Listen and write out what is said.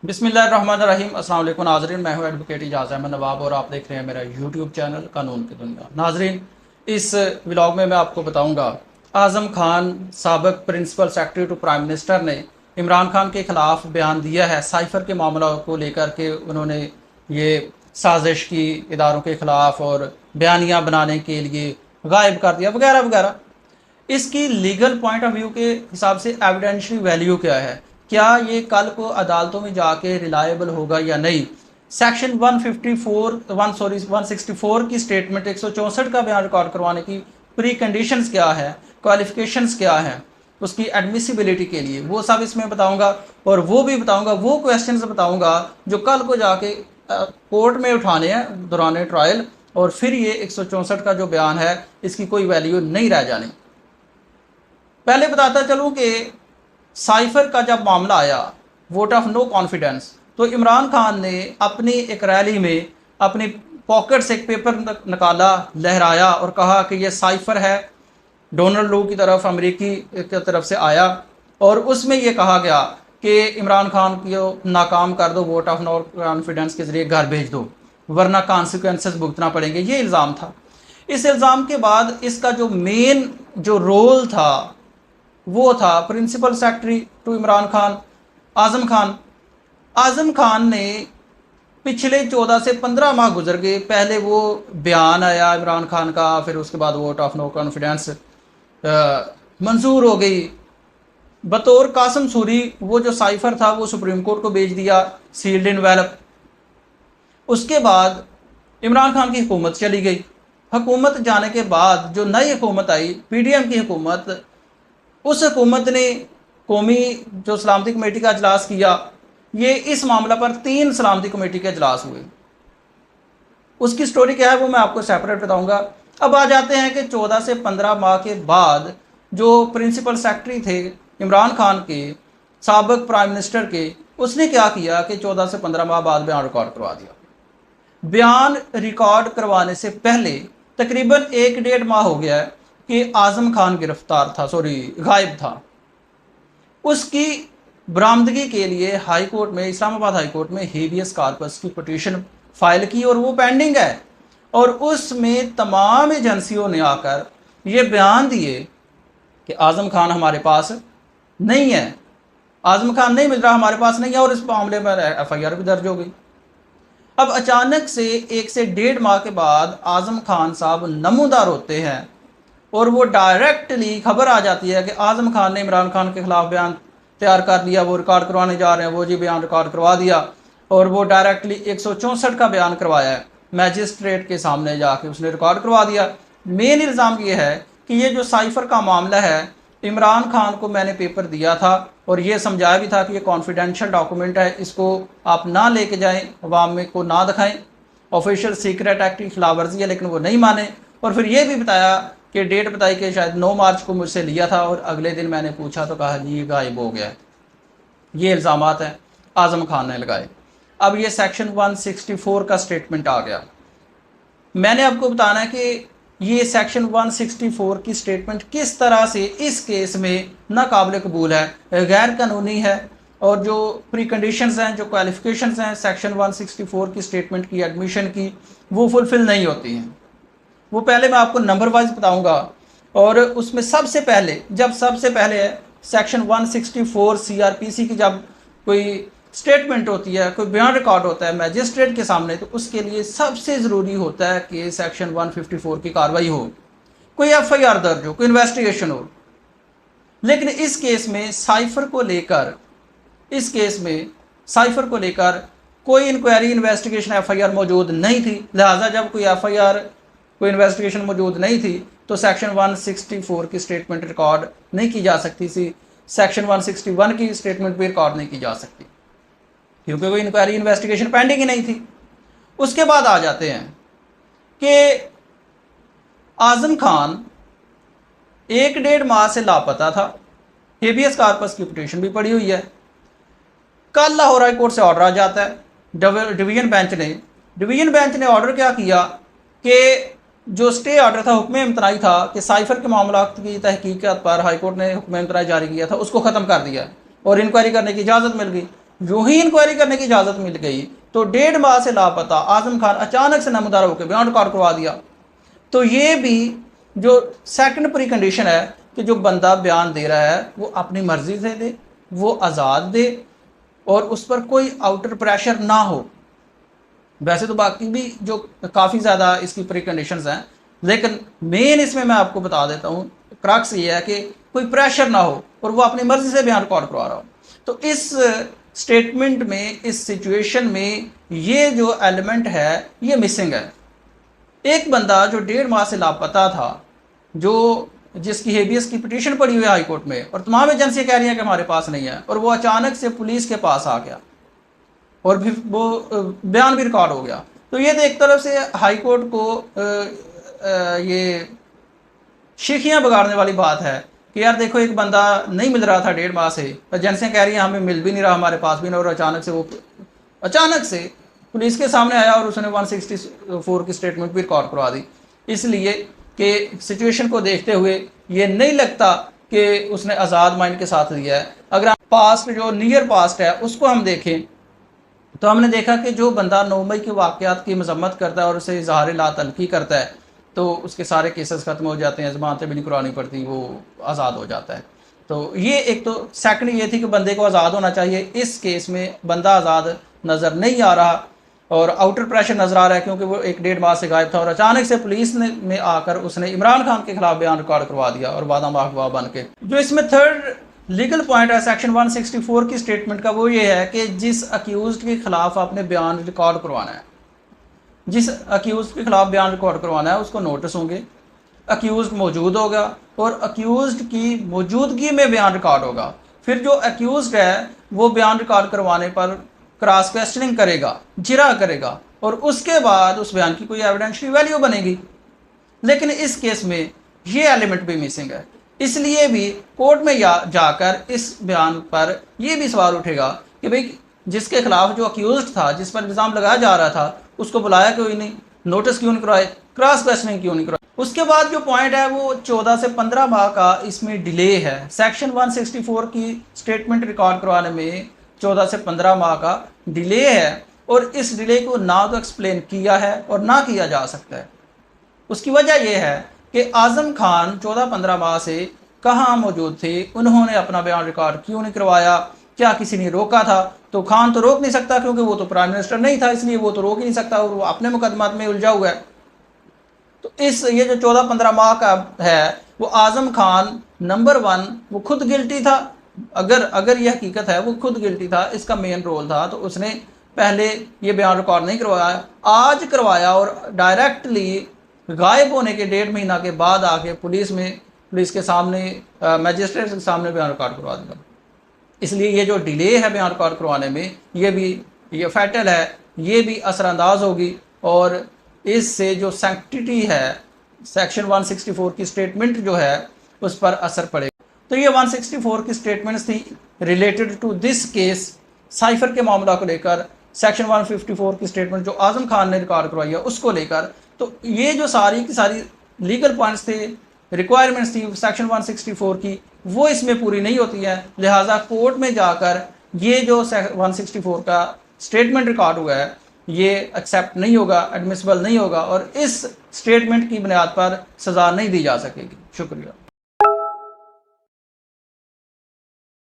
बिस्मिल्लाहिर्रहमानिर्रहीम। अस्सलाम वालेकुम नाज़रीन, मैं हूं एडवोकेट इजाज़ अहमद नवाब और आप देख रहे हैं मेरा यूट्यूब चैनल कानून की दुनिया। नाज़रीन, इस व्लॉग में मैं आपको बताऊंगा आज़म खान साबिक़ principal secretary to prime minister ने इमरान खान के ख़िलाफ़ बयान दिया है। साइफ़र के मामला को लेकर के उन्होंने ये साजिश की इदारों के ख़िलाफ़ और बयानियाँ बनाने के लिए गायब कर दिया वगैरह वगैरह। इसकी लीगल पॉइंट ऑफ व्यू के हिसाब से एविडेंशियल वैल्यू क्या है, क्या ये कल को अदालतों में जाके रिलायबल होगा या नहीं। सेक्शन 164 की स्टेटमेंट 164 का बयान रिकॉर्ड करवाने की प्री कंडीशंस क्या है, क्वालिफिकेशंस क्या है, उसकी एडमिसिबिलिटी के लिए वो सब इसमें बताऊंगा। और वो भी बताऊंगा, वो क्वेश्चंस बताऊंगा जो कल को जाके कोर्ट में उठाने हैं दौरान ट्रायल, और फिर ये 164 का जो बयान है इसकी कोई वैल्यू नहीं रह जानी। पहले बताता चलूं कि साइफर का जब मामला आया, वोट ऑफ नो कॉन्फिडेंस, तो इमरान खान ने अपनी एक रैली में अपनी पॉकेट से एक पेपर निकाला, लहराया और कहा कि ये साइफर है, डोनाल्ड लू की तरफ, अमेरिकी की तरफ से आया, और उसमें ये कहा गया कि इमरान खान को नाकाम कर दो, वोट ऑफ नो कॉन्फिडेंस के ज़रिए घर भेज दो, वरना कॉन्सिक्वेंसेस भुगतना पड़ेंगे। ये इल्ज़ाम था। इस इल्ज़ाम के बाद इसका जो मेन जो रोल था वो था principal secretary to Imran Khan, Azam Khan. Azam Khan ने पिछले 14 से 15 माह गुजर गए, पहले वो बयान आया इमरान खान का, फिर उसके बाद वोट ऑफ नो कॉन्फिडेंस मंजूर हो गई। बतौर कासम सूरी वो जो साइफर था वो सुप्रीम कोर्ट को भेज दिया, सील्ड इनवेलप। उसके बाद इमरान खान की हुकूमत चली गई। हुकूमत जाने के बाद जो नई हुकूमत आई, पीडीएम की हुकूमत, उस हुकूमत ने कौमी जो सलामती कमेटी का अजलास किया। ये इस मामला पर 3 सलामती कमेटी के अजलास हुए। उसकी स्टोरी क्या है वो मैं आपको सेपरेट बताऊंगा। अब आ जाते हैं कि 14 से 15 माह के बाद जो प्रिंसिपल सेक्रेटरी थे इमरान खान के, साबिक़ प्राइम मिनिस्टर के, उसने क्या किया कि 14 से 15 माह बाद बयान रिकॉर्ड करवा दिया। बयान रिकॉर्ड करवाने से पहले तकरीबन 1-1.5 माह हो गया है कि आज़म खान गिरफ्तार था, गायब था। उसकी बरामदगी के लिए हाई कोर्ट में, इस्लामाबाद हाई कोर्ट में हेबियस कॉर्पस की पिटीशन फाइल की और वो पेंडिंग है। और उसमें तमाम एजेंसियों ने आकर ये बयान दिए कि आज़म खान हमारे पास नहीं है, आज़म खान नहीं मिल रहा, हमारे पास नहीं है, और इस मामले में एफआईआर भी दर्ज हो गई। अब अचानक से 1 से 1.5 माह के बाद आज़म खान साहब नमूदार होते हैं और वो डायरेक्टली खबर आ जाती है कि आज़म खान ने इमरान खान के ख़िलाफ़ बयान तैयार कर लिया, वो रिकॉर्ड करवाने जा रहे हैं। वो जी बयान रिकॉर्ड करवा दिया और वो डायरेक्टली 164 का बयान करवाया है, मैजिस्ट्रेट के सामने जाके उसने रिकॉर्ड करवा दिया। मेन इल्ज़ाम ये है कि ये जो साइफ़र का मामला है, इमरान खान को मैंने पेपर दिया था और ये समझाया भी था कि ये कॉन्फिडेंशियल डॉक्यूमेंट है, इसको आप ना लेके जाएं, अवाम में को ना दिखाएं, ऑफिशियल सीक्रेट एक्ट की खिलाफ वर्जी है, लेकिन वो नहीं माने। और फिर ये भी बताया कि डेट बताई कि शायद 9 मार्च को मुझसे लिया था और अगले दिन मैंने पूछा तो कहा जी गायब हो गया। ये इल्ज़ामात हैं आज़म खान ने लगाए। अब ये सेक्शन 164 का स्टेटमेंट आ गया। मैंने आपको बताना है कि ये सेक्शन 164 की स्टेटमेंट किस तरह से इस केस में नाकाबिल कबूल है, गैर कानूनी है, और जो प्री कंडीशंस हैं, जो क्वालिफिकेशंस हैं सेक्शन 164 की स्टेटमेंट की एडमिशन की, वो फुलफ़िल नहीं होती हैं। वो पहले मैं आपको नंबर वाइज बताऊंगा। और उसमें सबसे पहले है सेक्शन 164 सीआरपीसी की। जब कोई स्टेटमेंट होती है, कोई बयान रिकॉर्ड होता है मैजिस्ट्रेट के सामने, तो उसके लिए सबसे ज़रूरी होता है कि सेक्शन 154 की कार्रवाई हो, कोई एफआईआर दर्ज हो, कोई इन्वेस्टिगेशन हो। लेकिन इस केस में साइफर को लेकर कोई इंक्वायरी, इन्वेस्टिगेशन, एफआईआर मौजूद नहीं थी। लिहाजा जब कोई एफआईआर, कोई इन्वेस्टिगेशन मौजूद नहीं थी तो सेक्शन 164 की स्टेटमेंट रिकॉर्ड नहीं की जा सकती थी। सेक्शन 161 की स्टेटमेंट भी रिकॉर्ड नहीं की जा सकती क्योंकि कोई इंक्वायरी, इन्वेस्टिगेशन पेंडिंग ही नहीं थी। उसके बाद आ जाते हैं कि आज़म खान 1-1.5 माह से लापता था। हेबियस कॉर्पस की पिटीशन भी पड़ी हुई है। कल लाहौर हाई कोर्ट से ऑर्डर आ जाता है। डिवीजन बेंच ने ऑर्डर क्या किया कि जो स्टे ऑर्डर था, हुक्म इम्तनाई था कि साइफर के मामला की तहकीक़त पर हाई कोर्ट ने हुक्म इम्तनाई जारी किया था, उसको ख़त्म कर दिया और इंक्वायरी करने की इजाज़त मिल गई। यूं ही इंक्वायरी करने की इजाज़त मिल गई तो 1.5 माह से लापता आज़म खान अचानक से नमदार होकर बयान रिकॉर्ड करवा दिया। तो ये भी जो सेकंड प्री कंडीशन है कि जो बंदा बयान दे रहा है वो अपनी मर्ज़ी से दे, वो आज़ाद दे और उस पर कोई आउटर प्रेशर ना हो। वैसे तो बाकी भी जो काफ़ी ज़्यादा इसकी प्री कंडीशंस हैं, लेकिन मेन इसमें मैं आपको बता देता हूँ, क्रक्स ये है कि कोई प्रेशर ना हो और वो अपनी मर्ज़ी से बयान रिकॉर्ड करवा रहा हो। तो इस स्टेटमेंट में, इस सिचुएशन में ये जो एलिमेंट है ये मिसिंग है। एक बंदा जो 1.5 माह से लापता था, जो जिसकी हेबियस की पिटीशन पड़ी हुई है हाई कोर्ट में और तमाम एजेंसियाँ कह रही हैं कि हमारे पास नहीं है, और वो अचानक से पुलिस के पास आ गया और फिर वो बयान भी रिकॉर्ड हो गया। तो ये तो एक तरफ से हाई कोर्ट को ये शीखियाँ बिगाड़ने वाली बात है कि यार देखो एक बंदा नहीं मिल रहा था 1.5 माह से, एजेंसियाँ कह रही हैं हमें मिल भी नहीं रहा, हमारे पास भी नहीं, और अचानक से पुलिस के सामने आया और उसने 164 की स्टेटमेंट भी रिकॉर्ड करवा दी। इसलिए कि सिचुएशन को देखते हुए ये नहीं लगता कि उसने आज़ाद माइंड के साथ दिया है। अगर हम पास्ट, जो नियर पास्ट है, उसको हम देखें तो हमने देखा कि जो बंदा 9 मई के वाक़यात की मजम्मत करता है और उसे इजहार ला तलफ़ी करता है तो उसके सारे केसेस ख़त्म हो जाते हैं, ज़मानतें भी नहीं करवानी पड़ती, वो आज़ाद हो जाता है। तो ये एक तो सेकंड ये थी कि बंदे को आज़ाद होना चाहिए। इस केस में बंदा आज़ाद नज़र नहीं आ रहा और आउटर प्रेशर नज़र आ रहा है क्योंकि वो 1.5 माह से गायब था और अचानक से पुलिस ने में आकर उसने इमरान खान के खिलाफ बयान रिकॉर्ड करवा दिया और वादा माहवा बन के। जो इसमें थर्ड लीगल पॉइंट है सेक्शन 164 की स्टेटमेंट का, वो ये है कि जिस अक्यूज़्ड के खिलाफ आपने बयान रिकॉर्ड करवाना है, जिस अक्यूज़्ड के खिलाफ बयान रिकॉर्ड करवाना है उसको नोटिस होंगे, अक्यूज़्ड मौजूद होगा और अक्यूज़्ड की मौजूदगी में बयान रिकॉर्ड होगा। फिर जो अक्यूज़्ड है वो बयान रिकॉर्ड करवाने पर क्रॉस क्वेश्चनिंग करेगा, जिरा करेगा और उसके बाद उस बयान की कोई एविडेंशियल वैल्यू बनेगी। लेकिन इस केस में ये एलिमेंट भी मिसिंग है, इसलिए भी कोर्ट में जाकर इस बयान पर यह भी सवाल उठेगा कि भाई जिसके खिलाफ जो अक्यूज्ड था, जिस पर इल्ज़ाम लगाया जा रहा था, उसको बुलाया क्यों नहीं, नोटिस क्यों नहीं करवाए, क्रॉस क्वेश्चनिंग क्यों नहीं करवाए। उसके बाद जो पॉइंट है वो 14 से 15 माह का इसमें डिले है। सेक्शन 164 की स्टेटमेंट रिकॉर्ड करवाने में 14 से 15 माह का डिले है और इस डिले को ना तो एक्सप्लेन किया है और ना किया जा सकता है। उसकी वजह यह है कि आज़म खान 14-15 माह से कहाँ मौजूद थे, उन्होंने अपना बयान रिकॉर्ड क्यों नहीं करवाया, क्या किसी ने रोका था? तो खान तो रोक नहीं सकता क्योंकि वो तो प्राइम मिनिस्टर नहीं था, इसलिए वो तो रोक ही नहीं सकता और वो अपने मुकदमात में उलझा हुआ है। तो ये जो 14-15 माह का है वो आज़म खान नंबर 1 वो खुद गिल्टी था। अगर यह हकीकत है वो खुद गिल्टी था, इसका मेन रोल था, तो उसने पहले ये बयान रिकॉर्ड नहीं करवाया, आज करवाया और डायरेक्टली गायब होने के 1.5 महीना के बाद आके पुलिस के सामने, मजिस्ट्रेट के सामने बयान रिकॉर्ड करवा दिया। इसलिए ये जो डिले है बयान रिकॉर्ड करवाने में, ये फैटल है, ये भी असरअंदाज होगी और इससे जो सैंक्टिटी है सेक्शन 164 की स्टेटमेंट जो है उस पर असर पड़ेगा। तो ये 164 की स्टेटमेंट्स थी related to this case, cipher के मामला को लेकर। सेक्शन 154 की स्टेटमेंट जो आज़म खान ने रिकॉर्ड करवाई है उसको लेकर। तो ये जो सारी की सारी लीगल पॉइंट्स थे, रिक्वायरमेंट्स थी सेक्शन 164 की, वो इसमें पूरी नहीं होती है। लिहाजा कोर्ट में जाकर ये जो 164 का स्टेटमेंट रिकॉर्ड हुआ है ये एक्सेप्ट नहीं होगा, एडमिसिबल नहीं होगा और इस स्टेटमेंट की बुनियाद पर सज़ा नहीं दी जा सकेगी। शुक्रिया।